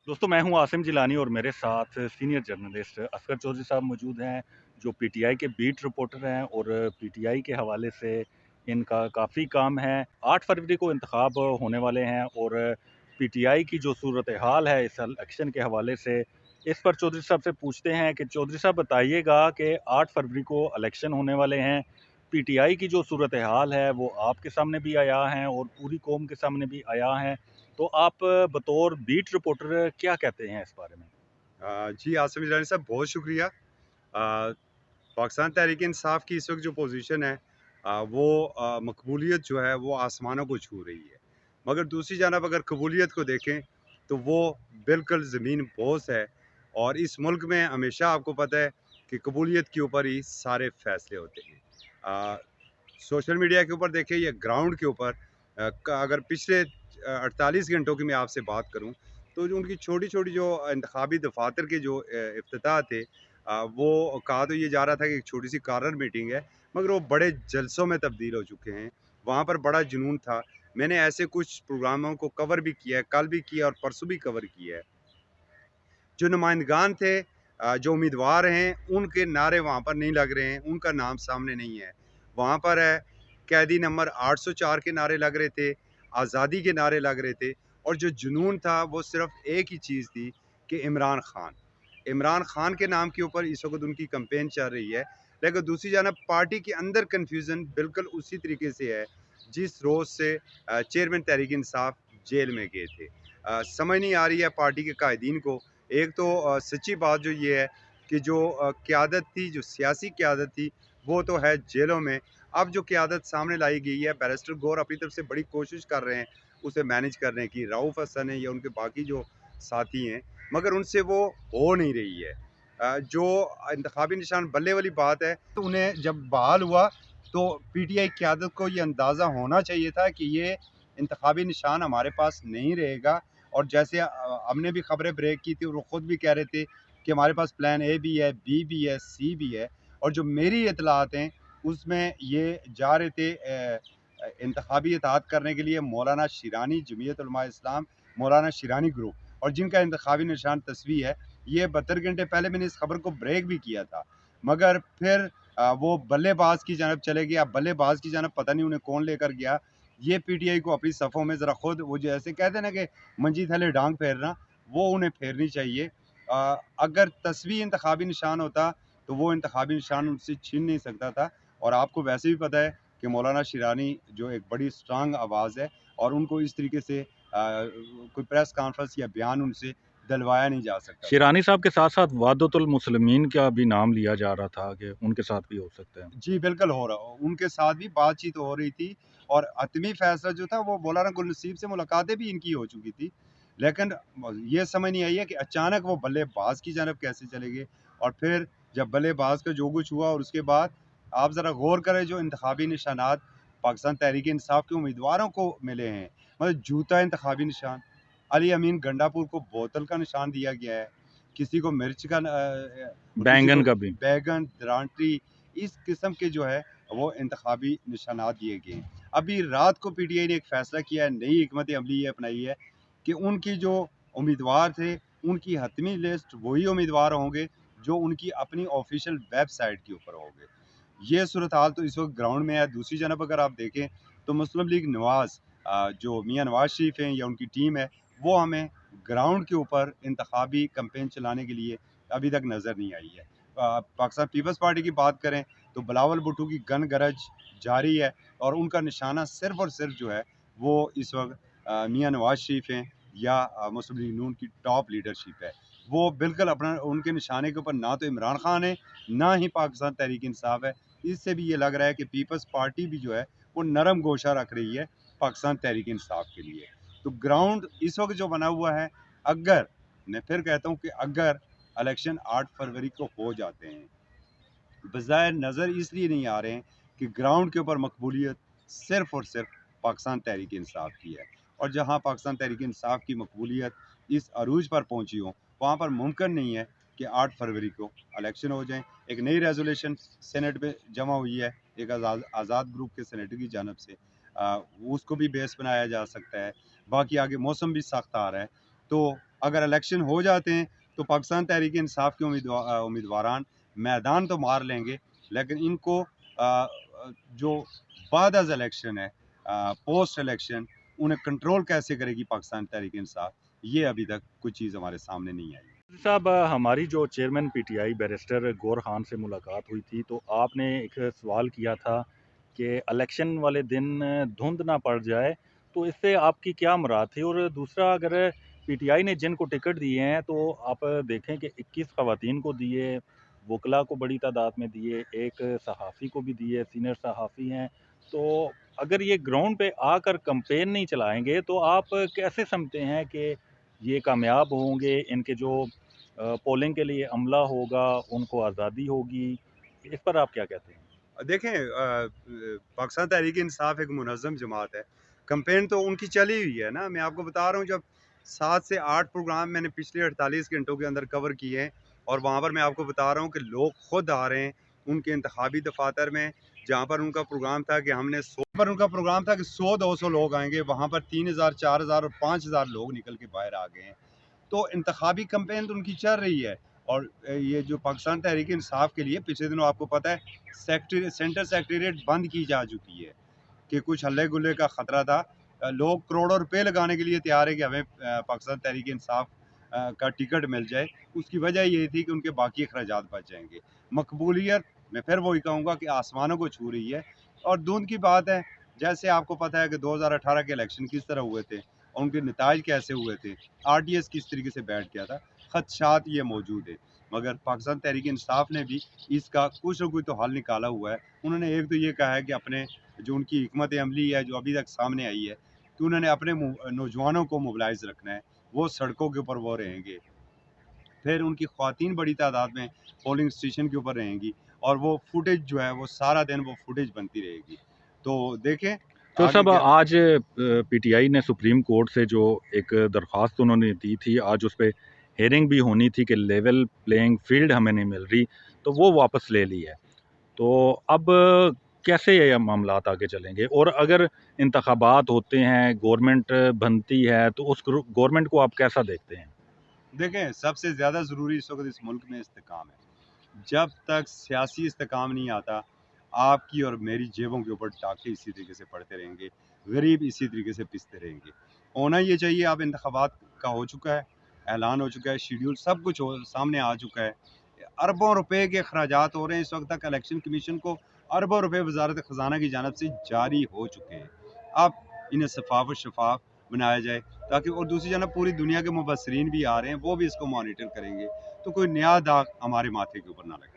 दोस्तों, मैं हूं आसिम जिलानी और मेरे साथ सीनियर जर्नलिस्ट असगर चौधरी साहब मौजूद हैं, जो पीटीआई के बीट रिपोर्टर हैं और पीटीआई के हवाले से इनका काफ़ी काम है। 8 फरवरी को इंतखाब होने वाले हैं और पीटीआई की जो सूरत हाल है इस इलेक्शन के हवाले से, इस पर चौधरी साहब से पूछते हैं कि चौधरी साहब बताइएगा कि 8 फरवरी को इलेक्शन होने वाले हैं। पीटीआई की जो सूरत हाल है वो आपके सामने भी आया है और पूरी कौम के सामने भी आया है। तो आप बतौर बीट रिपोर्टर क्या कहते हैं इस बारे में? जी, आसिम ईरानी साहब बहुत शुक्रिया। पाकिस्तान तहरीक-ए-इंसाफ की इस वक़्त जो पोज़ीशन है वो मकबूलियत जो है वो आसमानों को छू रही है। मगर दूसरी जानब अगर कबूलियत को देखें तो वो बिल्कुल ज़मीन बोस है और इस मुल्क में हमेशा आपको पता है कि कबूलियत के ऊपर ही सारे फ़ैसले होते हैं। अ, सोशल मीडिया के ऊपर देखें या ग्राउंड के ऊपर अगर पिछले 48 घंटों की मैं आपसे बात करूं तो जो उनकी छोटी-छोटी जो इंतखाबी दफातर के जो इफ्तिताह थे वो कहा तो ये जा रहा था कि एक छोटी-सी कॉर्नर मीटिंग है, मगर वो बड़े जलसों में तब्दील हो चुके हैं। वहाँ पर बड़ा जुनून था। मैंने ऐसे कुछ प्रोग्रामों को कवर भी किया है, कल भी किया और परसों भी कवर किया है। जो नुमाइंदगान थे जो उम्मीदवार हैं, उनके नारे वहाँ पर नहीं लग रहे हैं, उनका नाम सामने नहीं है। वहाँ पर है कैदी नंबर 804 के नारे लग रहे थे, आज़ादी के नारे लग रहे थे और जो जुनून था वो सिर्फ़ एक ही चीज़ थी कि इमरान ख़ान। इमरान ख़ान के नाम के ऊपर इस वक़्त उनकी कैंपेन चल रही है। लेकिन दूसरी जानब पार्टी के अंदर कन्फ्यूज़न बिल्कुल उसी तरीके से है, जिस रोज़ से चेयरमैन तहरीक-ए-इंसाफ जेल में गए थे। समझ नहीं आ रही है पार्टी के कायदीन को। एक तो सच्ची बात जो ये है कि जो क़यादत थी, जो सियासी क़यादत थी, वो तो है जेलों में। अब जो क़यादत सामने लाई गई है, बैरिस्टर गौर अपनी तरफ से बड़ी कोशिश कर रहे हैं, उसे मैनेज करने की। रऊफ़ हसन है या उनके बाकी जो साथी हैं, मगर उनसे वो हो नहीं रही है। जो इंतखाबी निशान बल्ले वाली बात है, तो उन्हें जब बहाल हुआ, तो पीटीआई क़यादत को ये अंदाज़ा होना चाहिए था कि ये इंतखाबी निशान हमारे पास नहीं रहेगा और जैसे हमने भी खबरें ब्रेक की थी और वो खुद भी कह रहे थे कि हमारे पास प्लान ए भी है, बी भी है, सी भी है और जो मेरी इत्तलात हैं उसमें ये जा रहे थे इंतखाबी इत्तेहाद करने के लिए मौलाना शिरानी जमीयत उलमा इस्लाम, मौलाना शिरानी ग्रुप और जिनका इंतखाबी निशान तस्वी है। ये 72 घंटे पहले मैंने इस खबर को ब्रेक भी किया था, मगर फिर वो बल्लेबाज़ की जानब चले गए। अब बल्लेबाज़ की जानब पता नहीं उन्हें कौन लेकर गया। ये पीटीआई को अपनी सफ़ों में ज़रा खुद वो जैसे कहते हैं ना कि मंजी थले डांग फेरना, वो उन्हें फेरनी चाहिए। अगर तस्वीर इंतखाबी निशान होता तो वो इंतखाबी निशान उनसे छीन नहीं सकता था और आपको वैसे भी पता है कि मौलाना शिरानी जो एक बड़ी स्ट्रांग आवाज़ है और उनको इस तरीके से कोई प्रेस कॉन्फ्रेंस या बयान उनसे दिलवाया नहीं जा सकता था। शिरानी साहब के साथ-साथ वादतुल मुस्लिमीन का भी नाम लिया जा रहा था कि उनके साथ भी हो सकते हैं। जी, बिल्कुल हो रहा उनके साथ भी बातचीत हो रही थी और हतमी फ़ैसला जो था वो मौलाना गुल नसीब से मुलाकातें भी इनकी हो चुकी थी। लेकिन ये समझ नहीं आई है कि अचानक वो बल्लेबाज़ की जानब कैसे चले गए और फिर जब बल्लेबाज़ का जो कुछ हुआ और उसके बाद आप ज़रा गौर करें जो इंतखाबी निशानात पाकिस्तान तहरीक-ए-इंसाफ के उम्मीदवारों को मिले हैं, मतलब जूता इंतखाबी निशान, अली अमीन गंडापुर को बोतल का निशान दिया गया है, किसी को मिर्च का और किसी को बैंगन का भी। बैंगन, दरांटी इस किस्म के जो है वो इंतखाबी निशानात दिए गए हैं। अभी रात को पीटीआई ने एक फ़ैसला किया है, नई हिकमत अमली ये अपनाई है कि उनकी जो उम्मीदवार थे, उनकी हतमी लिस्ट वही उम्मीदवार होंगे जो उनकी अपनी ऑफ़िशियल वेबसाइट के ऊपर होंगे। ये सूरत हाल तो इस वक़्त ग्राउंड में है। दूसरी जानब अगर आप देखें तो मुस्लिम लीग नवाज़ जो मियाँ नवाज़ शरीफ हैं या उनकी टीम है, वो हमें ग्राउंड के ऊपर इंतखाबी कैंपेन चलाने के लिए अभी तक नज़र नहीं आई है। पाकिस्तान पीपल्स पार्टी की बात करें तो बिलावल भुट्टो की गन गरज जारी है और उनका निशाना सिर्फ़ और सिर्फ़ जो है वो इस वक़्त मियाँ नवाज़ शरीफ हैं या मुस्लिम लीग नून की टॉप लीडरशिप है। वो बिल्कुल अपना उनके निशाने के ऊपर ना तो इमरान खान है, ना ही पाकिस्तान तहरीक-ए-इंसाफ है। इससे भी ये लग रहा है कि पीपल्स पार्टी भी जो है वो नरम गोशा रख रही है पाकिस्तान तहरीक-ए-इंसाफ के लिए। तो ग्राउंड इस वक़्त जो बना हुआ है, अगर मैं फिर कहता हूँ कि अगर इलेक्शन 8 फरवरी को हो जाते हैं, बज़ाहिर नज़र इसलिए नहीं आ रहे हैं कि ग्राउंड के ऊपर मकबूलियत सिर्फ़ और सिर्फ़ पाकिस्तान तहरीक-ए-इंसाफ की है और जहाँ पाकिस्तान तहरीक-ए-इंसाफ की मकबूलियत इस अरूज पर पहुँची हो, वहाँ पर मुमकिन नहीं है कि 8 फरवरी को इलेक्शन हो जाएँ। एक नई रेज़ोल्यूशन सेनेट में जमा हुई है, एक आज़ाद ग्रुप के सेनेटर की जानिब से उसको भी बेस बनाया जा सकता है। बाकी आगे मौसम भी सख्त आ रहा है, तो अगर इलेक्शन हो जाते हैं तो पाकिस्तान तहरीक इंसाफ के उम्मीदवारान मैदान तो मार लेंगे, लेकिन इनको जो बाद अज इलेक्शन है, पोस्ट इलेक्शन, उन्हें कंट्रोल कैसे करेगी पाकिस्तान तहरीक इंसाफ, ये अभी तक कोई चीज़ हमारे सामने नहीं आई। साहब, हमारी जो चेयरमैन पीटीआई बैरिस्टर गौर खान से मुलाकात हुई थी, तो आपने एक सवाल किया था कि इलेक्शन वाले दिन धुंध ना पड़ जाए, तो इससे आपकी क्या मुराद थी? और दूसरा, अगर पीटीआई ने जिनको टिकट दिए हैं तो आप देखें कि 21 खवातीन को दिए, वकला को बड़ी तादाद में दिए, एक सहाफ़ी को भी दिए, सीनियर सहाफ़ी हैं। तो अगर ये ग्राउंड पे आकर कैंपेन नहीं चलाएंगे तो आप कैसे समझते हैं कि ये कामयाब होंगे? इनके जो पोलिंग के लिए अमला होगा, उनको आज़ादी होगी, इस पर आप क्या कहते हैं? देखें, पाकिस्तान तहरीक इंसाफ एक मुनज़्ज़म जमात है। कैंपेन तो उनकी चली हुई है ना। मैं आपको बता रहा हूँ, जब 7 से 8 प्रोग्राम मैंने पिछले 48 घंटों के अंदर कवर किए हैं, और वहाँ पर मैं आपको बता रहा हूँ कि लोग खुद आ रहे हैं उनके इंतखाबी दफातर में, जहाँ पर उनका प्रोग्राम था कि 100-200 लोग आएंगे, वहाँ पर 3000, 4000 और 5000 लोग निकल के बाहर आ गए हैं। तो इंतखाबी कैंपेन तो उनकी चल रही है। और ये जो पाकिस्तान तहरीक इंसाफ के लिए पिछले दिनों आपको पता है सेंटर सेक्रेटरीट बंद की जा चुकी है कि कुछ हल्ले गुल्ले का ख़तरा था। लोग करोड़ों रुपए लगाने के लिए तैयार है कि हमें पाकिस्तान तहरीक इंसाफ का टिकट मिल जाए। उसकी वजह ये थी कि उनके बाकी अखराजात बच जाएंगे। मकबूलियत, मैं फिर वही कहूँगा कि आसमानों को छू रही है। और धुंध की बात है, जैसे आपको पता है कि 2018 के इलेक्शन किस तरह हुए थे और उनके नताइज कैसे हुए थे, RTS किस तरीके से बैठ गया था, खदशात ये मौजूद है। मगर पाकिस्तान तहरीक इंसाफ ने भी इसका कुछ न कुछ तो हल निकाला हुआ है। उन्होंने एक तो ये कहा है कि अपने जो उनकी हिकमत अमली है जो अभी तक सामने आई है, कि उन्होंने अपने नौजवानों को मोबिलाइज रखना है, वो सड़कों के ऊपर वो रहेंगे। फिर उनकी ख़वातीन बड़ी तादाद में पोलिंग स्टेशन के ऊपर रहेंगी, और वो फुटेज जो है वो सारा दिन वो फुटेज बनती रहेगी। तो देखें तो आगे साहब, क्या। आज पीटीआई ने सुप्रीम कोर्ट से जो एक दरख्वास्त उन्होंने दी थी, आज उस पे हियरिंग भी होनी थी कि लेवल प्लेइंग फील्ड हमें नहीं मिल रही, तो वो वापस ले ली है। तो अब कैसे ये मामलात आगे चलेंगे? और अगर इंतखाबात होते हैं, गवर्नमेंट बनती है, तो उस गवर्नमेंट को आप कैसा देखते हैं? देखें, सबसे ज़्यादा ज़रूरी इस वक्त इस मुल्क में इस्तेकाम है। जब तक सियासी इस्तेकाम नहीं आता, आपकी और मेरी जेबों के ऊपर टाके इसी तरीके से पड़ते रहेंगे, गरीब इसी तरीके से पिसते रहेंगे। होना ये चाहिए, अब इंतखाबात का हो चुका है, ऐलान हो चुका है, शेड्यूल सब कुछ सामने आ चुका है। अरबों रुपए के अखराजात हो रहे हैं। इस वक्त तक इलेक्शन कमीशन को अरबों रुपए वजारत ख़जाना की जानब से जारी हो चुके हैं। अब इन्हें शफाफ और शफाफ बनाया जाए, ताकि, और दूसरी जानब पूरी दुनिया के मुबसरीन भी आ रहे हैं, वो भी इसको मॉनिटर करेंगे, तो कोई नया दाग हमारे माथे के ऊपर ना लगे।